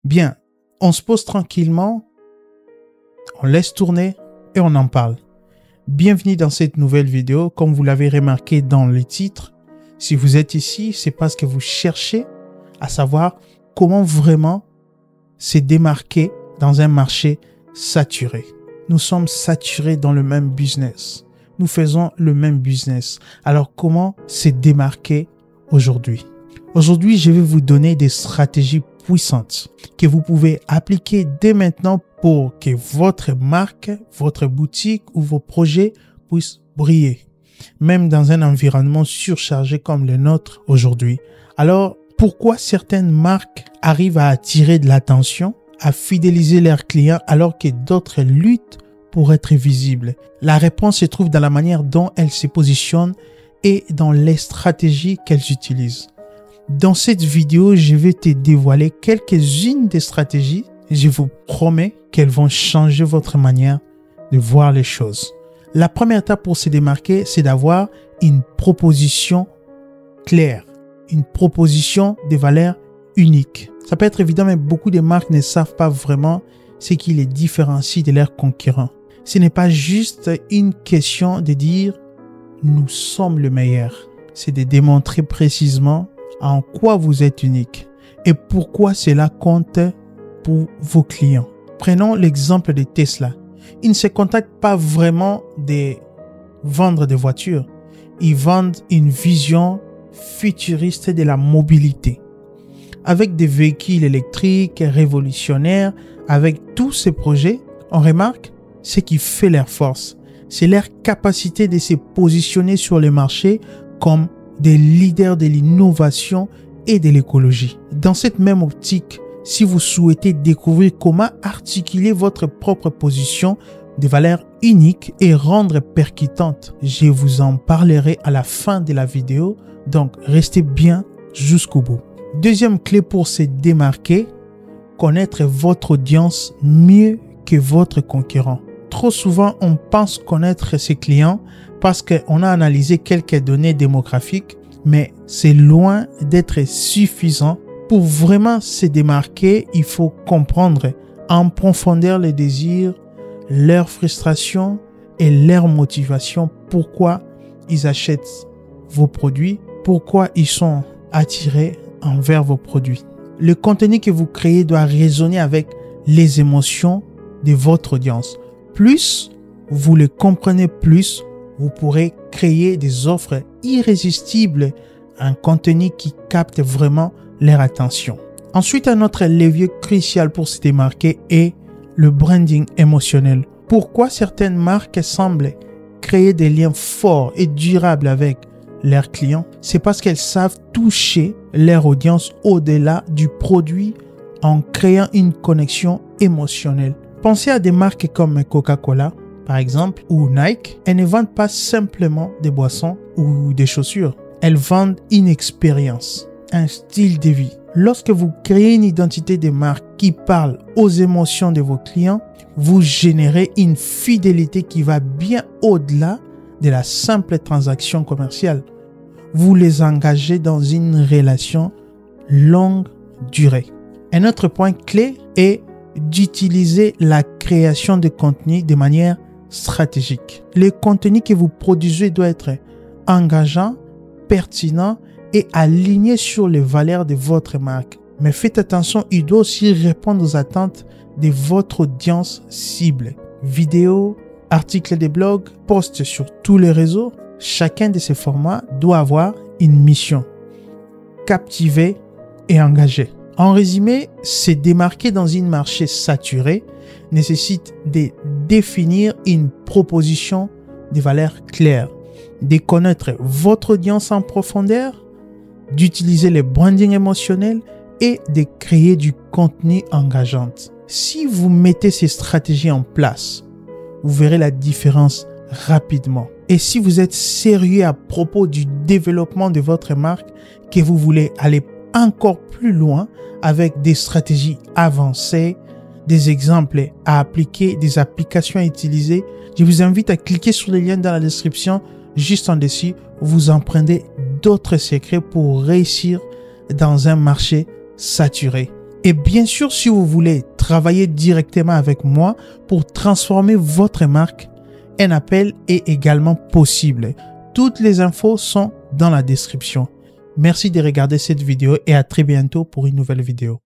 Bien, on se pose tranquillement, on laisse tourner et on en parle. Bienvenue dans cette nouvelle vidéo. Comme vous l'avez remarqué dans le titre, si vous êtes ici, c'est parce que vous cherchez à savoir comment vraiment se démarquer dans un marché saturé. Nous sommes saturés dans le même business. Nous faisons le même business. Alors comment se démarquer aujourd'hui? Aujourd'hui, je vais vous donner des stratégies puissantes que vous pouvez appliquer dès maintenant pour que votre marque, votre boutique ou vos projets puissent briller, même dans un environnement surchargé comme le nôtre aujourd'hui. Alors, pourquoi certaines marques arrivent à attirer de l'attention, à fidéliser leurs clients alors que d'autres luttent pour être visibles? La réponse se trouve dans la manière dont elles se positionnent et dans les stratégies qu'elles utilisent. Dans cette vidéo, je vais te dévoiler quelques-unes des stratégies. Je vous promets qu'elles vont changer votre manière de voir les choses. La première étape pour se démarquer, c'est d'avoir une proposition claire, une proposition de valeur unique. Ça peut être évident, mais beaucoup de marques ne savent pas vraiment ce qui les différencie de leurs concurrents. Ce n'est pas juste une question de dire « nous sommes le meilleur ». C'est de démontrer précisément en quoi vous êtes unique et pourquoi cela compte pour vos clients. Prenons l'exemple de Tesla. Ils ne se contactent pas vraiment de vendre des voitures. Ils vendent une vision futuriste de la mobilité. Avec des véhicules électriques révolutionnaires, avec tous ces projets, on remarque ce qui fait leur force. C'est leur capacité de se positionner sur le marché comme des leaders de l'innovation et de l'écologie. Dans cette même optique, si vous souhaitez découvrir comment articuler votre propre position de valeur unique et rendre percutante, je vous en parlerai à la fin de la vidéo, donc restez bien jusqu'au bout. Deuxième clé pour se démarquer, connaître votre audience mieux que votre concurrent. Trop souvent, on pense connaître ses clients parce qu'on a analysé quelques données démographiques, mais c'est loin d'être suffisant. Pour vraiment se démarquer, il faut comprendre en profondeur les désirs, leurs frustrations et leurs motivations, pourquoi ils achètent vos produits, pourquoi ils sont attirés envers vos produits. Le contenu que vous créez doit résonner avec les émotions de votre audience. Plus vous le comprenez, plus vous pourrez créer des offres irrésistibles, un contenu qui capte vraiment leur attention. Ensuite, un autre levier crucial pour se démarquer est le branding émotionnel. Pourquoi certaines marques semblent créer des liens forts et durables avec leurs clients? C'est parce qu'elles savent toucher leur audience au-delà du produit en créant une connexion émotionnelle. Pensez à des marques comme Coca-Cola, par exemple, ou Nike. Elles ne vendent pas simplement des boissons ou des chaussures. Elles vendent une expérience, un style de vie. Lorsque vous créez une identité de marque qui parle aux émotions de vos clients, vous générez une fidélité qui va bien au-delà de la simple transaction commerciale. Vous les engagez dans une relation longue durée. Un autre point clé est d'utiliser la création de contenu de manière stratégique. Le contenu que vous produisez doit être engageant, pertinent et aligné sur les valeurs de votre marque. Mais faites attention, il doit aussi répondre aux attentes de votre audience cible. Vidéos, articles de blog, posts sur tous les réseaux. Chacun de ces formats doit avoir une mission. Captiver et engager. En résumé, se démarquer dans un marché saturé nécessite de définir une proposition de valeur claire, de connaître votre audience en profondeur, d'utiliser le branding émotionnel et de créer du contenu engageant. Si vous mettez ces stratégies en place, vous verrez la différence rapidement. Et si vous êtes sérieux à propos du développement de votre marque, que vous voulez aller encore plus loin avec des stratégies avancées, des exemples à appliquer, des applications à utiliser, je vous invite à cliquer sur les liens dans la description juste en dessous. Vous en prenez d'autres secrets pour réussir dans un marché saturé. Et bien sûr, si vous voulez travailler directement avec moi pour transformer votre marque, un appel est également possible. Toutes les infos sont dans la description. Merci de regarder cette vidéo et à très bientôt pour une nouvelle vidéo.